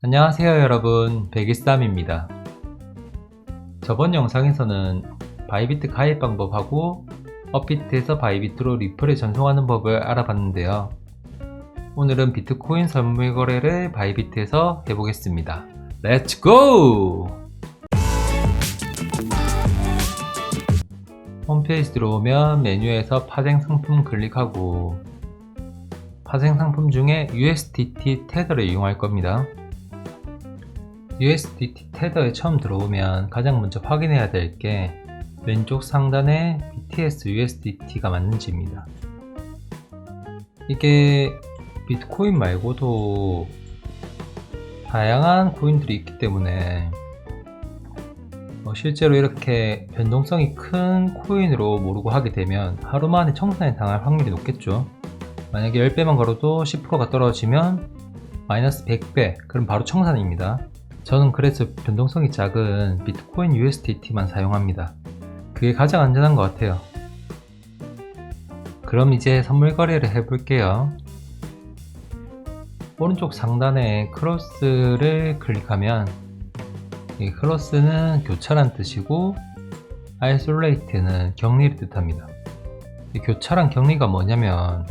안녕하세요 여러분, 백이쌈입니다. 저번 영상에서는 바이비트 가입 방법하고 업비트에서 바이비트로 리플에 전송하는 법을 알아봤는데요. 오늘은 비트코인 선물 거래를 바이비트에서 해보겠습니다. 렛츠 고! 홈페이지 들어오면 메뉴에서 파생 상품 클릭하고 파생 상품 중에 USDT 테더를 이용할 겁니다. USDT 테더에 처음 들어오면 가장 먼저 확인해야 될 게 왼쪽 상단에 BTC USDT가 맞는지입니다. 이게 비트코인 말고도 다양한 코인들이 있기 때문에 실제로 이렇게 변동성이 큰 코인으로 모르고 하게 되면 하루 만에 청산에 당할 확률이 높겠죠. 만약에 10배만 걸어도 10%가 떨어지면 마이너스 100배, 그럼 바로 청산입니다. 저는 그래서 변동성이 작은 비트코인 USDT만 사용합니다. 그게 가장 안전한 것 같아요. 그럼 이제 선물 거래를 해볼게요. 오른쪽 상단에 크로스를 클릭하면 이 크로스는 교차란 뜻이고 아이솔레이트는 격리를 뜻합니다. 이 교차란 격리가 뭐냐면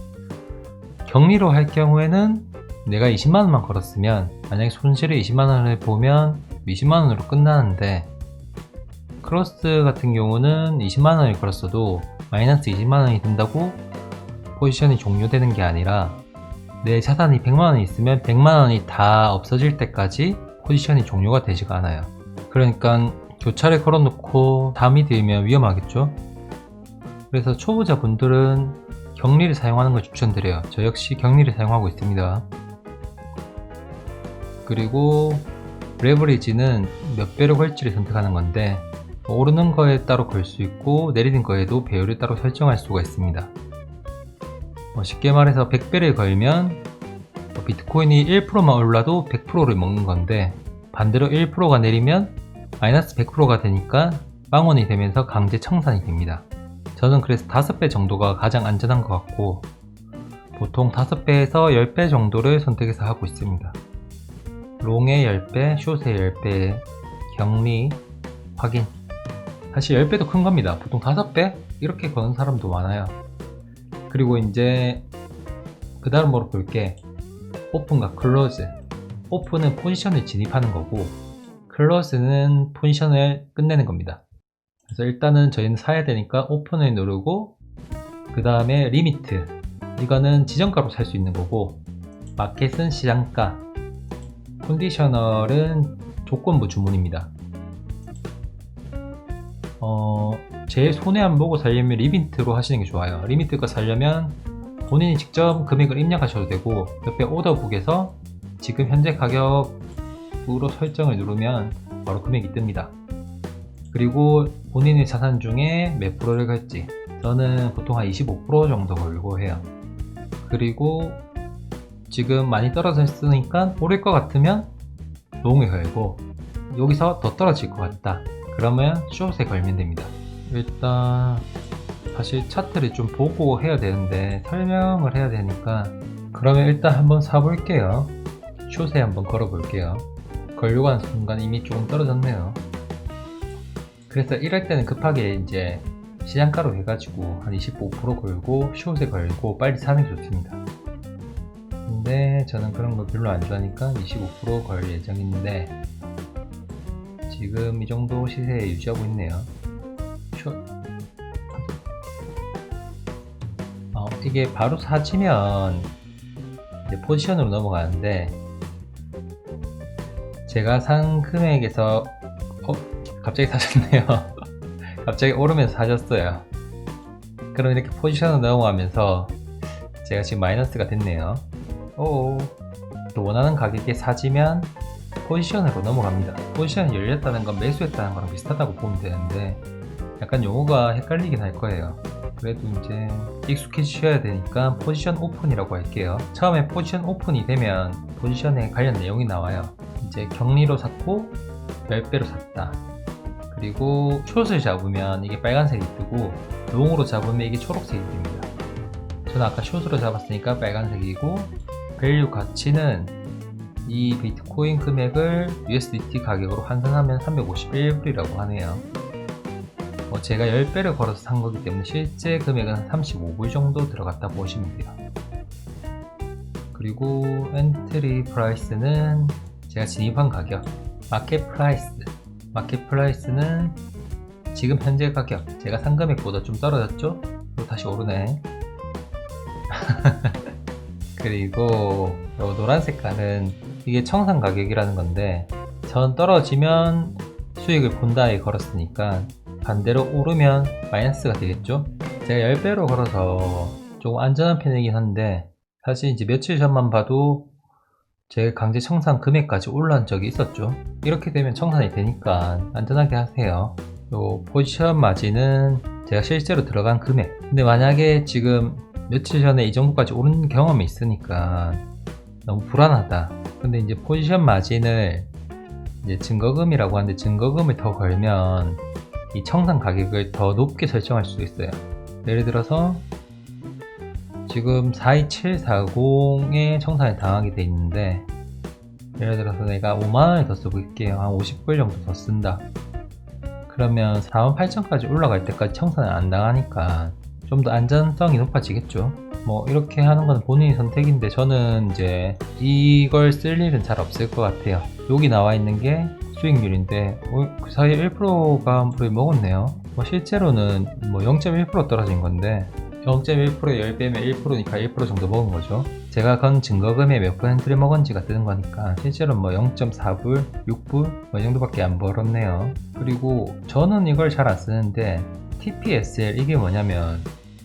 격리로 할 경우에는 내가 20만원만 걸었으면 만약에 손실을 20만원을 보면 20만원으로 끝나는데 크로스 같은 경우는 20만원을 걸었어도 마이너스 20만원이 된다고 포지션이 종료되는 게 아니라 내 자산이 100만원이 있으면 100만원이 다 없어질 때까지 포지션이 종료가 되지가 않아요. 그러니까 교차를 걸어놓고 담이 되면 위험하겠죠. 그래서 초보자분들은 격리를 사용하는 걸 추천드려요. 저 역시 격리를 사용하고 있습니다. 그리고 레버리지는 몇 배로 걸지를 선택하는 건데 오르는 거에 따로 걸 수 있고 내리는 거에도 배율을 따로 설정할 수가 있습니다. 쉽게 말해서 100배를 걸면 비트코인이 1%만 올라도 100%를 먹는 건데 반대로 1%가 내리면 마이너스 100%가 되니까 빵원이 되면서 강제 청산이 됩니다. 저는 그래서 5배 정도가 가장 안전한 것 같고 보통 5배에서 10배 정도를 선택해서 하고 있습니다. 롱의 10배, 숏의 10배, 격리, 확인. 사실 10배도 큰 겁니다. 보통 5배? 이렇게 거는 사람도 많아요. 그리고 이제 그 다음으로 볼게 오픈과 클로즈. 오픈은 포지션을 진입하는 거고 클로즈는 포지션을 끝내는 겁니다. 그래서 일단은 저희는 사야 되니까 오픈을 누르고 그 다음에 리미트, 이거는 지정가로 살 수 있는 거고 마켓은 시장가, 컨디셔널은 조건부 주문입니다. 제일 손해 안 보고 살려면 리미트로 하시는 게 좋아요. 리미트가 살려면 본인이 직접 금액을 입력하셔도 되고 옆에 오더북에서 지금 현재 가격으로 설정을 누르면 바로 금액이 뜹니다. 그리고 본인의 자산 중에 몇 프로를 걸지, 저는 보통 한 25% 정도 걸고 해요. 그리고 지금 많이 떨어졌으니까 오를 것 같으면 롱에 걸고 여기서 더 떨어질 것 같다 그러면 숏에 걸면 됩니다. 일단 사실 차트를 좀 보고 해야 되는데 설명을 해야 되니까 그러면 일단 한번 사볼게요. 숏에 한번 걸어 볼게요. 걸려고 하는 순간 이미 조금 떨어졌네요. 그래서 이럴 때는 급하게 이제 시장가로 해가지고 한 25% 걸고 숏에 걸고 빨리 사는 게 좋습니다. 근데 저는 그런 거 별로 안 좋아하니까 25% 예정인데 지금 이 정도 시세에 유지하고 있네요. 이게 바로 사지면 이제 포지션으로 넘어가는데 제가 산 금액에서 갑자기 사셨네요. 갑자기 오르면서 사셨어요. 그럼 이렇게 포지션으로 넘어가면서 제가 지금 마이너스가 됐네요. 원하는 가격에 사지면 포지션으로 넘어갑니다. 포지션이 열렸다는 건 매수했다는 거랑 비슷하다고 보면 되는데 약간 용어가 헷갈리긴 할 거예요. 그래도 이제 익숙해지셔야 되니까 포지션 오픈이라고 할게요. 처음에 포지션 오픈이 되면 포지션에 관련 내용이 나와요. 이제 격리로 샀고 10배로 샀다. 그리고 숏을 잡으면 이게 빨간색이 뜨고 롱으로 잡으면 이게 초록색이 뜹니다. 저는 아까 숏으로 잡았으니까 빨간색이고 밸류 가치는 이 비트코인 금액을 USDT 가격으로 환산하면 351불이라고 하네요. 제가 10배를 걸어서 산 거기 때문에 실제 금액은 35불 정도 들어갔다 보시면 돼요. 그리고 엔트리 프라이스는 제가 진입한 가격, 마켓 프라이스는 지금 현재 가격, 제가 산 금액보다 좀 떨어졌죠? 또 다시 오르네. 그리고 요 노란 색깔은 이게 청산 가격이라는 건데, 전 떨어지면 수익을 본다에 걸었으니까 반대로 오르면 마이너스가 되겠죠? 제가 10배로 걸어서 조금 안전한 편이긴 한데, 사실 이제 며칠 전만 봐도 제 강제 청산 금액까지 올라온 적이 있었죠. 이렇게 되면 청산이 되니까 안전하게 하세요. 요 포지션 마진은 제가 실제로 들어간 금액. 근데 만약에 지금 며칠 전에 이 정도까지 오른 경험이 있으니까 너무 불안하다. 근데 이제 포지션 마진을 이제 증거금이라고 하는데, 증거금을 더 걸면 이 청산 가격을 더 높게 설정할 수 있어요. 예를 들어서 지금 42740에 청산이 당하게 돼 있는데, 예를 들어서 내가 5만원을 더 써볼게요. 한 50불 정도 더 쓴다. 그러면 48,000까지 올라갈 때까지 청산을 안 당하니까 좀 더 안전성이 높아지겠죠. 뭐 이렇게 하는 건 본인의 선택인데, 저는 이제 이걸 쓸 일은 잘 없을 것 같아요. 여기 나와 있는 게 수익률인데 그 사이에 1%가 거의 먹었네요. 실제로는 0.1% 떨어진 건데, 0.1%에 10배면 1%니까 1% 정도 먹은 거죠. 제가 건 증거금의 몇 %를 먹은지가 뜨는 거니까 실제로는 0.4불, 6불 이 정도밖에 안 벌었네요. 그리고 저는 이걸 잘 안 쓰는데, TPSL 이게 뭐냐면,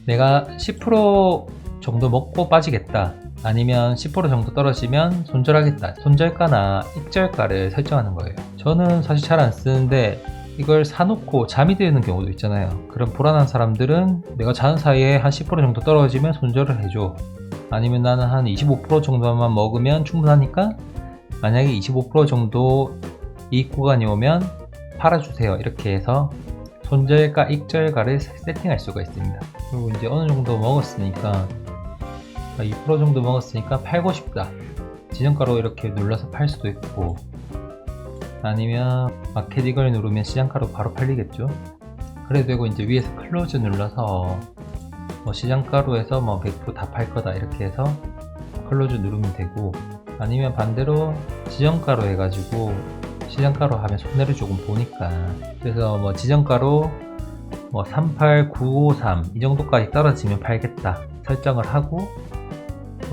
내가 10% 정도 먹고 빠지겠다, 아니면 10% 정도 떨어지면 손절하겠다, 손절가나 익절가를 설정하는 거예요. 저는 사실 잘 안 쓰는데 이걸 사놓고 잠이 드는 경우도 있잖아요. 그런 불안한 사람들은 내가 자는 사이에 한 10% 정도 떨어지면 손절을 해줘, 아니면 나는 한 25% 정도만 먹으면 충분하니까 만약에 25% 정도 이익 구간이 오면 팔아주세요, 이렇게 해서 손절가, 익절가를 세팅할 수가 있습니다. 그리고 이제 어느 정도 먹었으니까 2% 정도 먹었으니까 팔고 싶다, 지정가로 이렇게 눌러서 팔 수도 있고, 아니면 마켓 이걸 누르면 시장가로 바로 팔리겠죠. 그래도 되고, 이제 위에서 클로즈 눌러서 시장가로 해서 100% 다 팔 거다 이렇게 해서 클로즈 누르면 되고, 아니면 반대로 지정가로 해가지고 시장가로 하면 손해를 조금 보니까, 그래서 지정가로 38953 이 정도까지 떨어지면 팔겠다 설정을 하고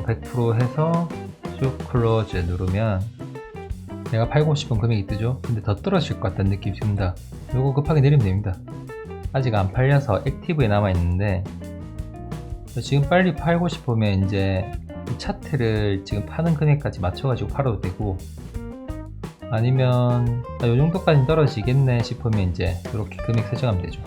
100% 해서 쭉 클로즈 누르면 내가 팔고 싶은 금액이 뜨죠. 근데 더 떨어질 것 같다는 느낌이 듭니다. 요거 급하게 내리면 됩니다. 아직 안 팔려서 액티브에 남아 있는데, 지금 빨리 팔고 싶으면 이제 이 차트를 지금 파는 금액까지 맞춰가지고 팔아도 되고, 아니면 요 정도까지 떨어지겠네 싶으면 이제 이렇게 금액 설정하면 되죠.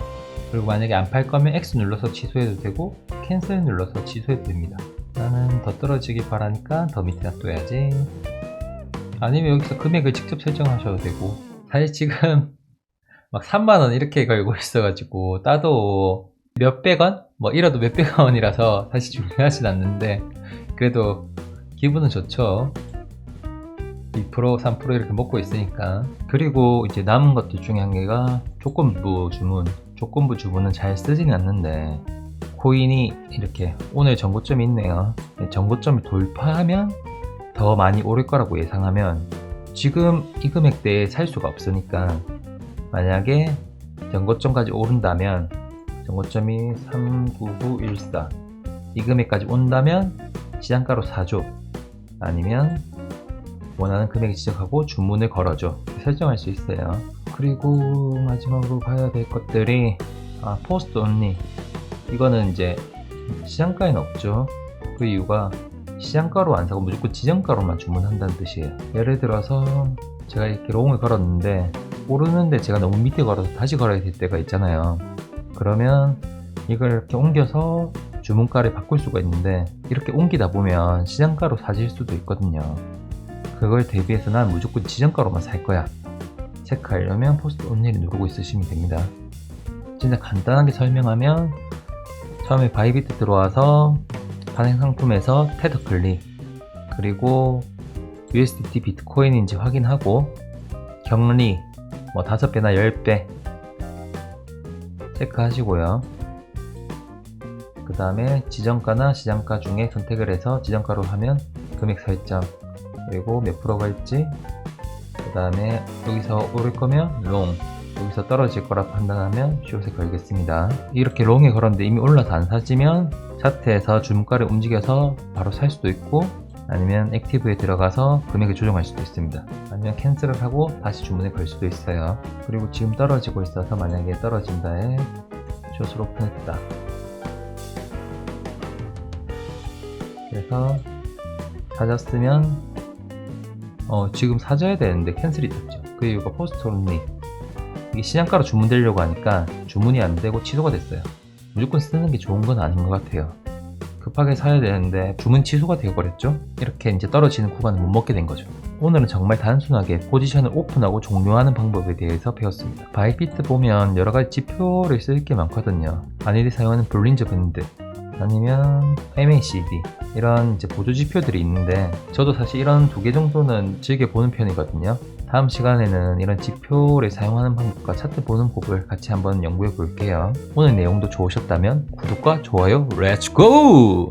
그리고 만약에 안 팔 거면 X 눌러서 취소해도 되고, 캔슬 눌러서 취소해도 됩니다. 나는 더 떨어지길 바라니까 더 밑에 놔둬야지. 아니면 여기서 금액을 직접 설정하셔도 되고, 사실 지금 막 3만원 이렇게 걸고 있어가지고 따도 몇백원? 이라도 몇백원이라서 사실 중요하진 않는데, 그래도 기분은 좋죠. 2%, 3% 이렇게 먹고 있으니까. 그리고 이제 남은 것들 중에 한 개가 조건부 주문. 조건부 주문은 잘 쓰지는 않는데, 코인이 이렇게 오늘 전고점이 있네요. 전고점을 돌파하면 더 많이 오를 거라고 예상하면 지금 이 금액대에 살 수가 없으니까, 만약에 전고점까지 오른다면, 전고점이 39914 이 금액까지 온다면 시장가로 사줘, 아니면 원하는 금액을 지적하고 주문을 걸어줘, 설정할 수 있어요. 그리고 마지막으로 봐야 될 것들이 포스트 온리. 이거는 이제 시장가에는 없죠. 그 이유가 시장가로 안 사고 무조건 지정가로만 주문한다는 뜻이에요. 예를 들어서 제가 이렇게 롱을 걸었는데 오르는데 제가 너무 밑에 걸어서 다시 걸어야 될 때가 있잖아요. 그러면 이걸 이렇게 옮겨서 주문가를 바꿀 수가 있는데, 이렇게 옮기다 보면 시장가로 사질 수도 있거든요. 그걸 대비해서 난 무조건 지정가로만 살 거야 체크하려면 포스트 온리를 누르고 있으시면 됩니다. 진짜 간단하게 설명하면, 처음에 바이비트 들어와서 발행 상품에서 테더 클릭, 그리고 USDT 비트코인인지 확인하고 격리 뭐 5배나 10배 체크하시고요. 그 다음에 지정가나 시장가 중에 선택을 해서 지정가로 하면 금액 설정, 그리고 몇 프로 갈지, 그 다음에 여기서 오를 거면 롱, 여기서 떨어질 거라 판단하면 숏에 걸겠습니다. 이렇게 롱에 걸었는데 이미 올라서 안 사지면 차트에서 주문가를 움직여서 바로 살 수도 있고, 아니면 액티브에 들어가서 금액을 조정할 수도 있습니다. 아니면 캔슬을 하고 다시 주문을 걸 수도 있어요. 그리고 지금 떨어지고 있어서 만약에 떨어진다에 숏을 오픈했다. 그래서 사졌으면 지금 사줘야 되는데 캔슬이 됐죠. 그 이유가 포스트 온리, 이게 시장가로 주문되려고 하니까 주문이 안 되고 취소가 됐어요. 무조건 쓰는 게 좋은 건 아닌 것 같아요. 급하게 사야 되는데 주문 취소가 되어버렸죠. 이렇게 이제 떨어지는 구간을 못 먹게 된 거죠. 오늘은 정말 단순하게 포지션을 오픈하고 종료하는 방법에 대해서 배웠습니다. 바이비트 보면 여러가지 지표를 쓸 게 많거든요. 안일이 사용하는 볼린저 밴드, 아니면 MACD, 이런 이제 보조 지표들이 있는데 저도 사실 이런 2개 정도는 즐겨보는 편이거든요. 다음 시간에는 이런 지표를 사용하는 방법과 차트 보는 법을 같이 한번 연구해 볼게요. 오늘 내용도 좋으셨다면 구독과 좋아요 렛츠고!